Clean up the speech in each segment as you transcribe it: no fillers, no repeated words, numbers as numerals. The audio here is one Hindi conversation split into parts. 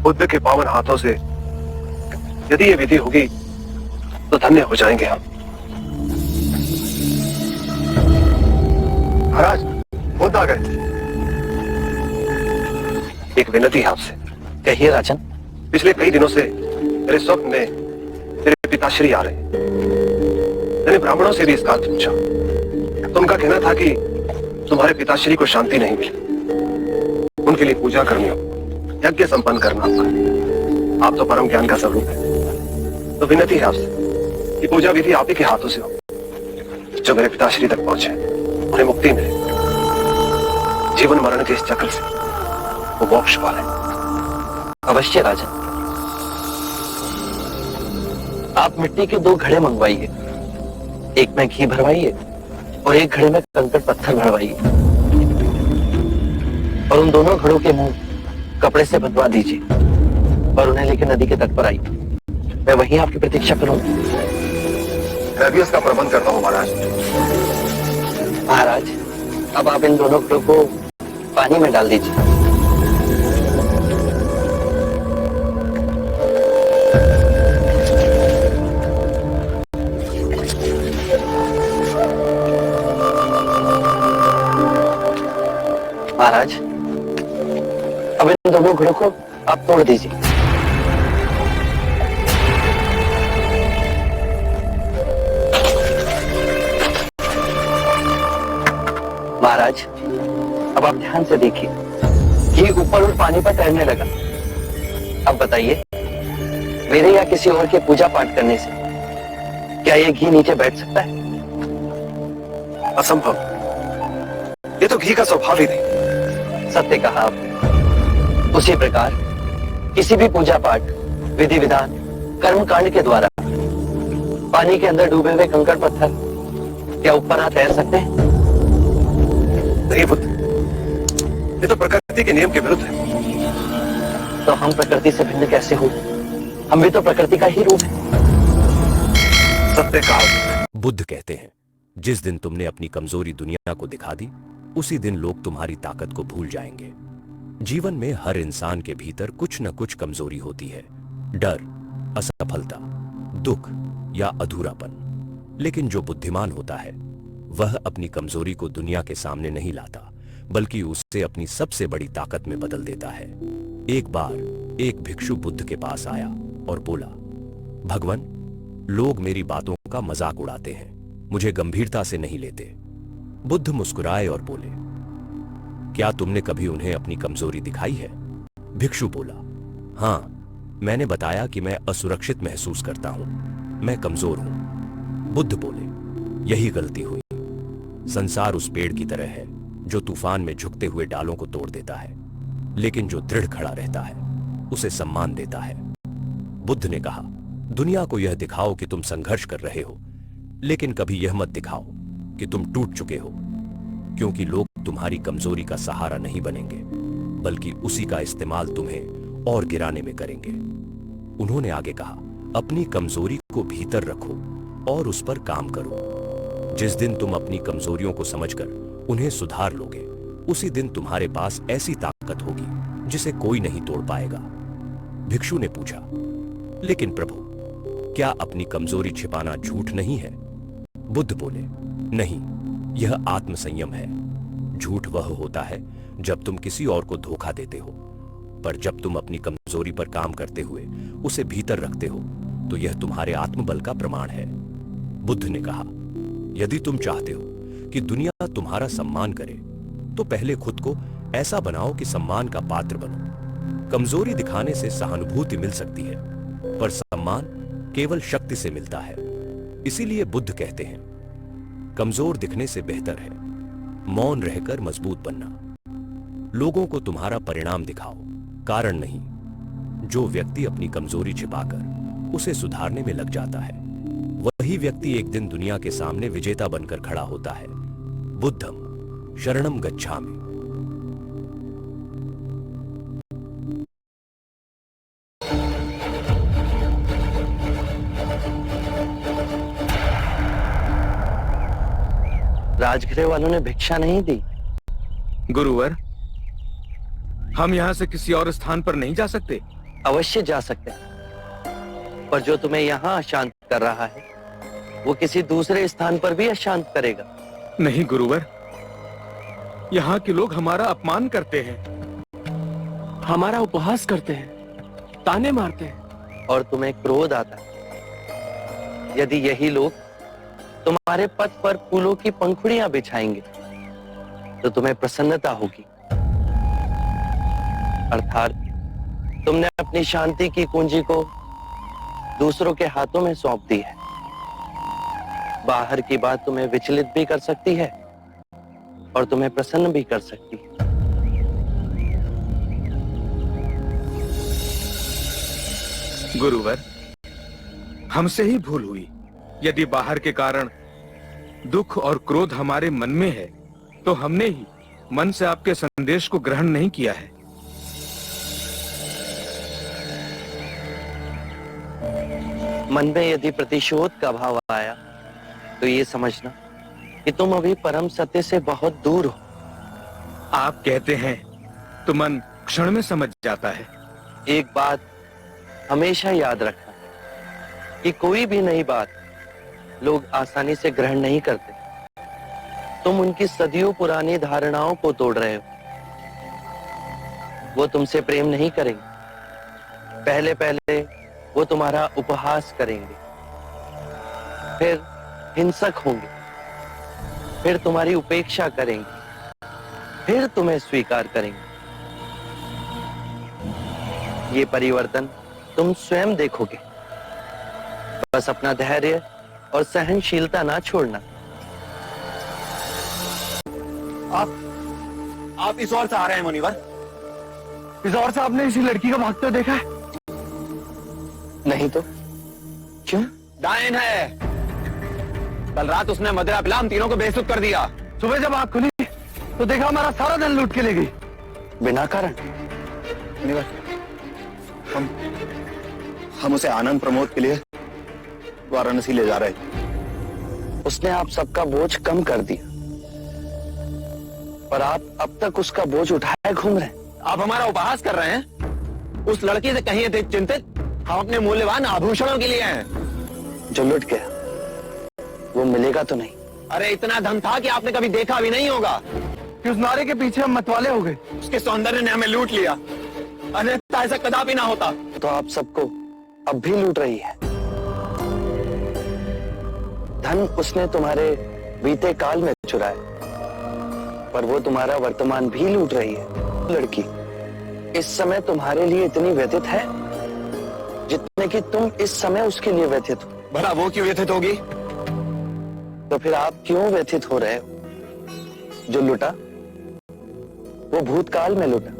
बुद्ध के पावन हाथों से यदि ये विधि होगी तो धन्य हो जाएंगे हम। महाराज, बुद्ध आ गए। एक विनती है आपसे। कहिए राजन। पिछले कई दिनों से मेरे स्वप्न में मेरे पिताश्री आ रहे हैं। मैंने ब्राह्मणों से भी इस बात पूछा तो उनका कहना था कि तुम्हारे पिताश्री को शांति नहीं मिली, उनके लिए पूजा करनी हो, यज्ञ संपन्न करना होगा। आप तो परम ज्ञान का स्वरूप है, तो विनती है आपसे कि पूजा विधि आप ही के हाथों से हो, जो मेरे पिताश्री तक पहुंचे, उन्हें मुक्ति मिले, जीवन मरण के इस चक्र से वो मोक्ष पाले। अवश्य राजन। आप मिट्टी के 2 घड़े मंगवाइए, एक में घी भरवाइए और एक घड़े में कंकड़ पत्थर भरवाइए, और उन दोनों घड़ों के मुंह कपड़े से बंधवा दीजिए और उन्हें लेकर नदी के तट पर आइए। मैं वहीं आपकी प्रतीक्षा करूंगा। मैं भी इसका प्रबंध करता हूँ महाराज। महाराज, अब आप इन दोनों घड़ों को पानी में डाल दीजिए। महाराज, अब इन दोनों घड़ों को आप तोड़ दीजिए। महाराज, अब आप ध्यान से देखिए, घी ऊपर और पानी पर तैरने लगा। अब बताइए, मेरे या किसी और के पूजा पाठ करने से क्या ये घी नीचे बैठ सकता है? असंभव। ये तो घी का स्वभाव ही नहीं। सत्य कहा आपने। उसी प्रकार किसी भी पूजा पाठ, विधि विधान, कर्म कांड के द्वारा पानी के अंदर डूबे हुए कंकड़ पत्थर क्या ऊपर आ तैर सकते हैं? नहीं बुद्ध, ये तो प्रकृति के नियम के विरुद्ध है। तो हम प्रकृति से भिन्न कैसे हो? हम भी तो प्रकृति का ही रूप है। सत्य कहा। बुद्ध कहते हैं, जिस दिन तुमने अपनी कमजोरी दुनिया को दिखा दी, उसी दिन लोग तुम्हारी ताकत को भूल जाएंगे। जीवन में हर इंसान के भीतर कुछ न कुछ कमजोरी होती है। डर, असफलता, दुख या अधूरापन। लेकिन जो बुद्धिमान होता है वह अपनी कमजोरी को दुनिया के सामने नहीं लाता, बल्कि उसे अपनी सबसे बड़ी ताकत में बदल देता है। एक बार एक भिक्षु बुद्ध के पास आया और बोला, भगवान, लोग मेरी बातों का मजाक उड़ाते हैं, मुझे गंभीरता से नहीं लेते। बुद्ध मुस्कुराए और बोले, क्या तुमने कभी उन्हें अपनी कमजोरी दिखाई है? भिक्षु बोला, हां, मैंने बताया कि मैं असुरक्षित महसूस करता हूं, मैं कमजोर हूं। बुद्ध बोले, यही गलती हुई। संसार उस पेड़ की तरह है जो तूफान में झुकते हुए डालों को तोड़ देता है, लेकिन जो दृढ़ खड़ा रहता है उसे सम्मान देता है। बुद्ध ने कहा, दुनिया को यह दिखाओ कि तुम संघर्ष कर रहे हो, लेकिन कभी यह मत दिखाओ कि तुम टूट चुके हो, क्योंकि लोग तुम्हारी कमजोरी का सहारा नहीं बनेंगे, बल्कि उसी का इस्तेमाल तुम्हें और गिराने में करेंगे। उन्होंने आगे कहा, अपनी कमजोरी को भीतर रखो और उस पर काम करो। जिस दिन तुम अपनी कमजोरियों को समझकर उन्हें सुधार लोगे, उसी दिन तुम्हारे पास ऐसी ताकत होगी जिसे कोई नहीं तोड़ पाएगा। भिक्षु ने पूछा, लेकिन प्रभु, क्या अपनी कमजोरी छिपाना झूठ नहीं है? बुद्ध बोले, नहीं, यह आत्मसंयम है। झूठ वह होता है जब तुम किसी और को धोखा देते हो, पर जब तुम अपनी कमजोरी पर काम करते हुए उसे भीतर रखते हो तो यह तुम्हारे आत्मबल का प्रमाण है। बुद्ध ने कहा, यदि तुम चाहते हो कि दुनिया तुम्हारा सम्मान करे, तो पहले खुद को ऐसा बनाओ कि सम्मान का पात्र बनो। कमजोरी दिखाने से सहानुभूति मिल सकती है, पर सम्मान केवल शक्ति से मिलता है। इसीलिए बुद्ध कहते हैं, कमजोर दिखने से बेहतर है मौन रहकर मजबूत बनना। लोगों को तुम्हारा परिणाम दिखाओ, कारण नहीं। जो व्यक्ति अपनी कमजोरी छिपाकर उसे सुधारने में लग जाता है, वही व्यक्ति एक दिन दुनिया के सामने विजेता बनकर खड़ा होता है। बुद्धम शरणम गच्छामि। राजगृह वालों ने भिक्षा नहीं दी। गुरुवर, हम यहां से किसी और स्थान पर नहीं जा सकते। अवश्य जा सकते हैं, पर जो तुम्हें यहाँ अशांत कर रहा है वो किसी दूसरे स्थान पर भी अशांत करेगा। नहीं गुरुवर, यहाँ के लोग हमारा अपमान करते हैं, हमारा उपहास करते हैं, ताने मारते हैं। और तुम्हें क्रोध आता है। यदि यही लोग तुम्हारे पथ पर फूलों की पंखुड़ियां बिछाएंगे तो तुम्हें प्रसन्नता होगी। अर्थात तुमने अपनी शांति की कुंजी को दूसरों के हाथों में सौंप दी है। बाहर की बात तुम्हें विचलित भी कर सकती है और तुम्हें प्रसन्न भी कर सकती है। गुरुवर, हमसे ही भूल हुई। यदि बाहर के कारण दुख और क्रोध हमारे मन में है तो हमने ही मन से आपके संदेश को ग्रहण नहीं किया है। मन में यदि प्रतिशोध का भाव आया तो ये समझना कि तुम अभी परम सत्य से बहुत दूर हो। आप कहते हैं तो मन क्षण में समझ जाता है। एक बात हमेशा याद रखना कि कोई भी नई बात लोग आसानी से ग्रहण नहीं करते। तुम उनकी सदियों पुरानी धारणाओं को तोड़ रहे हो। वो तुमसे प्रेम नहीं करेंगे। पहले पहले वो तुम्हारा उपहास करेंगे, फिर हिंसक होंगे, फिर तुम्हारी उपेक्षा करेंगे, फिर तुम्हें स्वीकार करेंगे। ये परिवर्तन तुम स्वयं देखोगे। बस अपना धैर्य और सहनशीलता ना छोड़ना। आप इस ओर से आ रहे हैं मुनिवर? इस ओर से आपने इसी लड़की को भागते देखा है? नहीं तो क्यों? डायन है। कल रात उसने मदिरा पिला हम तीनों को बेइज्जत कर दिया। सुबह जब आंख खुली तो देखा हमारा सारा धन लूट के ले गई बिना कारण। मुनिवर, हम उसे आनंद प्रमोद के लिए वाराणसी ले जा रहे थे। उसने आप सबका बोझ कम कर दिया, पर आप अब तक उसका बोझ उठाए घूम रहे हैं। आप हमारा उपहास कर रहे हैं। उस लड़की से कहीं अधिक चिंतित हम अपने मूल्यवान आभूषणों के लिए हैं। जो लुट गया वो मिलेगा तो नहीं। अरे इतना धन था कि आपने कभी देखा भी नहीं होगा। कि उस नारे के पीछे हम मतवाले हो गए। उसके सौंदर्य ने हमें लूट लिया। अन्यथा ऐसा कदापि ना होता। तो आप सबको अब भी लूट रही है। धन उसने तुम्हारे बीते काल में चुराया, पर वो तुम्हारा वर्तमान भी लूट रही है। लड़की इस समय तुम्हारे लिए इतनी व्यथित है जितने कि तुम इस समय उसके लिए व्यथित हो। भला वो क्यों व्यथित होगी? तो फिर आप क्यों व्यथित हो रहे हो? जो लुटा वो भूतकाल में लुटा।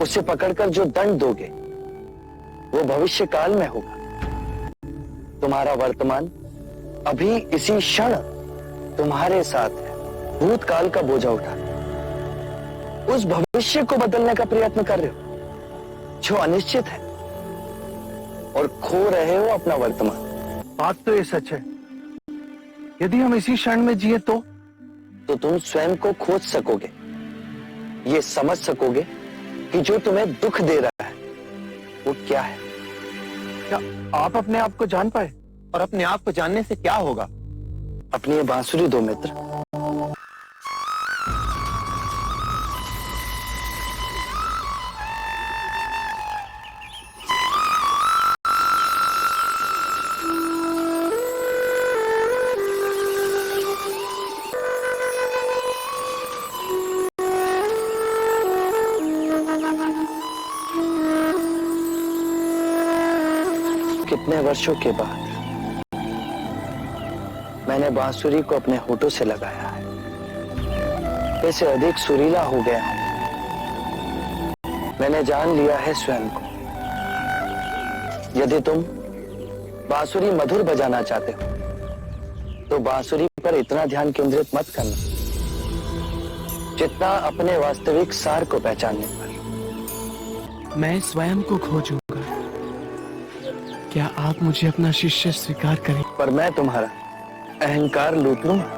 उसे पकड़कर जो दंड दोगे वो भविष्य काल में होगा। तुम्हारा वर्तमान अभी इसी क्षण तुम्हारे साथ है। भूतकाल का बोझा उठा उस भविष्य को बदलने का प्रयत्न कर रहे हो जो अनिश्चित है, और खो रहे हो अपना वर्तमान। बात तो ये सच है। यदि हम इसी क्षण में जिए तो तुम स्वयं को खोज सकोगे, ये समझ सकोगे कि जो तुम्हें दुख दे रहा है वो क्या है। क्या आप अपने आप को जान पाए? और अपने आप को जानने से क्या होगा? अपनी ये बांसुरी दो मित्र। कितने वर्षों के बाद मैंने बांसुरी को अपने होठों से लगाया है। वैसे अधिक सुरीला हो गया है। मैंने जान लिया है स्वयं को। यदि तुम बांसुरी मधुर बजाना चाहते हो तो बांसुरी पर इतना ध्यान केंद्रित मत करना जितना अपने वास्तविक सार को पहचानने पर। मैं स्वयं को खोजूंगा। क्या आप मुझे अपना शिष्य स्वीकार करें? पर मैं तुम्हारा अहंकार लूट लूंगा।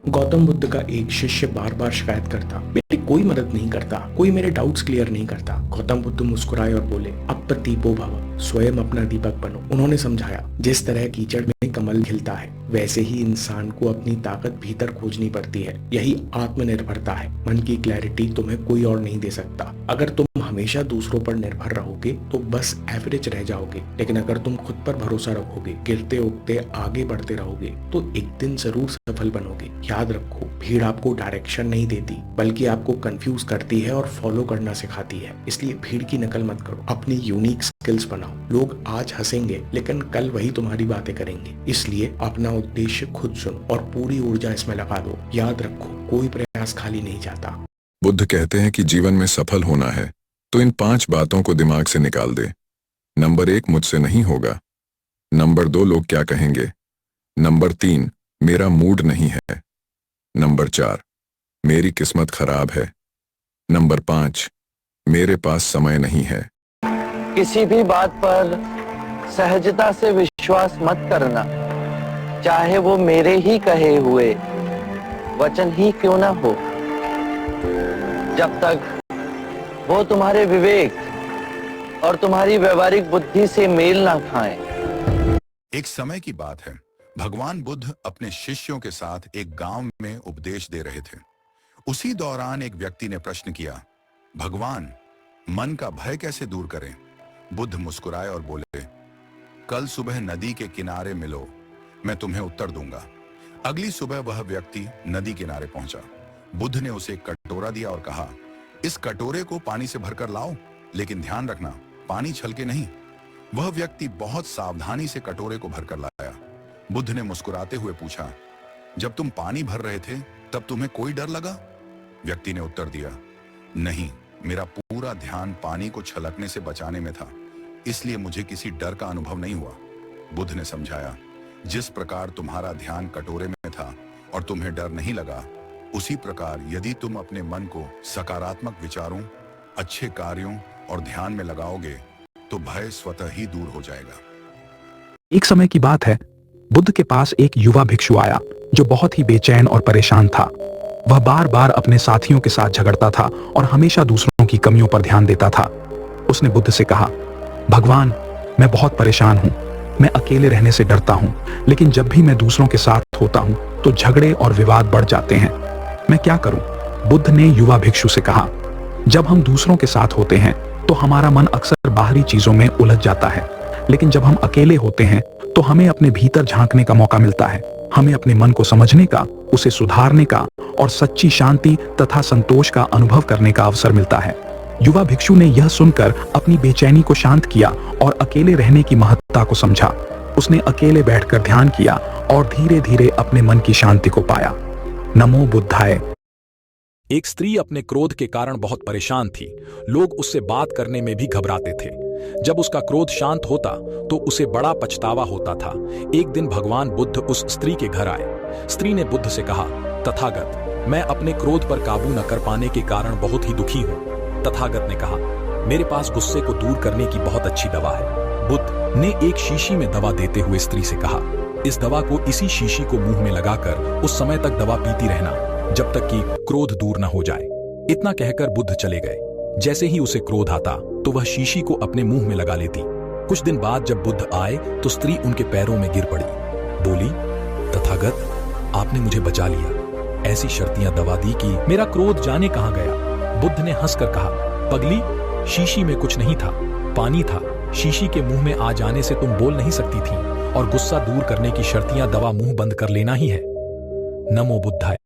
गौतम बुद्ध का एक शिष्य बार बार शिकायत करता, मेरी कोई मदद नहीं करता, कोई मेरे डाउट्स क्लियर नहीं करता। गौतम बुद्ध मुस्कुराए और बोले, अब पर दीपो भव, स्वयं अपना दीपक बनो। उन्होंने समझाया, जिस तरह कीचड़ में कमल खिलता है वैसे ही इंसान को अपनी ताकत भीतर खोजनी पड़ती है। यही आत्मनिर्भरता है। मन की क्लैरिटी तुम्हें कोई और नहीं दे सकता। अगर तुम हमेशा दूसरों पर निर्भर रहोगे तो बस एवरेज रह जाओगे, लेकिन अगर तुम खुद पर भरोसा रखोगे, गिरते उठते आगे बढ़ते रहोगे तो एक दिन जरूर सफल बनोगे। याद रखो, भीड़ आपको डायरेक्शन नहीं देती बल्कि आपको कंफ्यूज करती है और फॉलो करना सिखाती है। इसलिए भीड़ की नकल मत करो, अपनी यूनिक स्किल्स बनाओ। लोग आज हंसेंगे लेकिन कल वही तुम्हारी बातें करेंगे। इसलिए अपना उद्देश्य खुद चुनो और पूरी ऊर्जा इसमें लगा दो। याद रखो, कोई प्रयास खाली नहीं जाता। बुद्ध कहते हैं कि जीवन में सफल होना है तो इन 5 बातों को दिमाग से निकाल दे। नंबर 1, मुझसे नहीं होगा। नंबर 2, लोग क्या कहेंगे। नंबर 3, मेरा मूड नहीं है। नंबर 4, मेरी किस्मत खराब है। नंबर 5, मेरे पास समय नहीं है। किसी भी बात पर सहजता से विश्वास मत करना, चाहे वो मेरे ही कहे हुए वचन ही क्यों ना हो, जब तक वो तुम्हारे विवेक और तुम्हारी व्यवहारिक बुद्धि से मेल ना खाएं। एक समय की बात है, भगवान बुद्ध अपने शिष्यों के साथ एक गांव में उपदेश दे रहे थे। उसी दौरान एक व्यक्ति ने प्रश्न किया, भगवान, मन का भय कैसे दूर करें? बुद्ध मुस्कुराए और बोले, कल सुबह नदी के किनारे मिलो, मैं तुम्हें उत्तर दूंगा। अगली सुबह वह व्यक्ति नदी किनारे पहुंचा। बुद्ध ने उसे एक कटोरा दिया और कहा, इस कटोरे को पानी से भरकर लाओ, लेकिन ध्यान रखना, पानी छलके नहीं। वह व्यक्ति बहुत सावधानी से कटोरे को भरकर लाया। बुद्ध ने मुस्कुराते हुए पूछा, जब तुम पानी भर रहे थे तब तुम्हें कोई डर लगा? व्यक्ति ने उत्तर दिया, नहीं, मेरा पूरा ध्यान पानी को छलकने से बचाने में था, इसलिए मुझे किसी डर का अनुभव नहीं हुआ। बुद्ध ने समझाया, जिस प्रकार तुम्हारा ध्यान कटोरे में था और तुम्हें डर नहीं लगा, उसी प्रकार यदि तुम अपने मन को सकारात्मक विचारों, अच्छे कार्यों और ध्यान में लगाओगे तो भय स्वतः ही दूर हो जाएगा। एक समय की बात है, बुद्ध के पास एक युवा भिक्षु आया जो बहुत ही बेचैन और परेशान था। वह बार बार अपने साथियों के साथ झगड़ता था और हमेशा दूसरों की कमियों पर ध्यान देता था। उसने बुद्ध से कहा, भगवान, मैं बहुत परेशान हूँ, मैं अकेले रहने से डरता हूँ, लेकिन जब भी मैं दूसरों के साथ होता हूँ तो झगड़े और विवाद बढ़ जाते हैं, मैं क्या करूं? बुद्ध ने युवा भिक्षु से कहा, जब हम दूसरों के साथ होते हैं तो हमारा मन अक्सर बाहरी चीजों में उलझ जाता है, लेकिन जब हम अकेले होते हैं तो हमें अपने भीतर झांकने का मौका मिलता है। हमें अपने मन को समझने का, उसे सुधारने का और सच्ची शांति तथा संतोष का अनुभव करने का अवसर मिलता है। युवा भिक्षु ने यह सुनकर अपनी बेचैनी को शांत किया और अकेले रहने की महत्ता को समझा। उसने अकेले बैठकर ध्यान किया और धीरे धीरे अपने मन की शांति को पाया। नमो बुद्धाय। एक स्त्री अपने क्रोध के कारण बहुत परेशान थी। लोग उससे बात करने में भी घबराते थे। जब उसका क्रोध शांत होता तो उसे बड़ा पछतावा होता था। एक दिन भगवान बुद्ध उस स्त्री के घर आए। स्त्री ने बुद्ध से कहा, तथागत, मैं अपने क्रोध पर काबू न कर पाने के कारण बहुत ही दुखी हूँ। तथागत ने कहा, मेरे पास गुस्से को दूर करने की बहुत अच्छी दवा है। बुद्ध ने एक शीशी में दवा देते हुए स्त्री से कहा, इस दवा को इसी शीशी को मुंह में लगाकर उस समय तक दवा पीती रहना जब तक कि क्रोध दूर न हो जाए। इतना कहकर बुद्ध चले गए। जैसे ही उसे क्रोध आता तो वह शीशी को अपने मुंह में लगा लेती। कुछ दिन बाद जब बुद्ध आए तो स्त्री उनके पैरों में गिर पड़ी। बोली, तथागत, आपने मुझे बचा लिया। ऐसी शर्तियां दवा दी कि मेरा क्रोध जाने कहां गया। बुद्ध ने हंसकर कहा, पगली, शीशी में कुछ नहीं था, पानी था। शीशी के मुंह में आ जाने से तुम बोल नहीं सकती थी और गुस्सा दूर करने की शर्तियां दवा मुंह बंद कर लेना ही है। नमो बुद्धाय।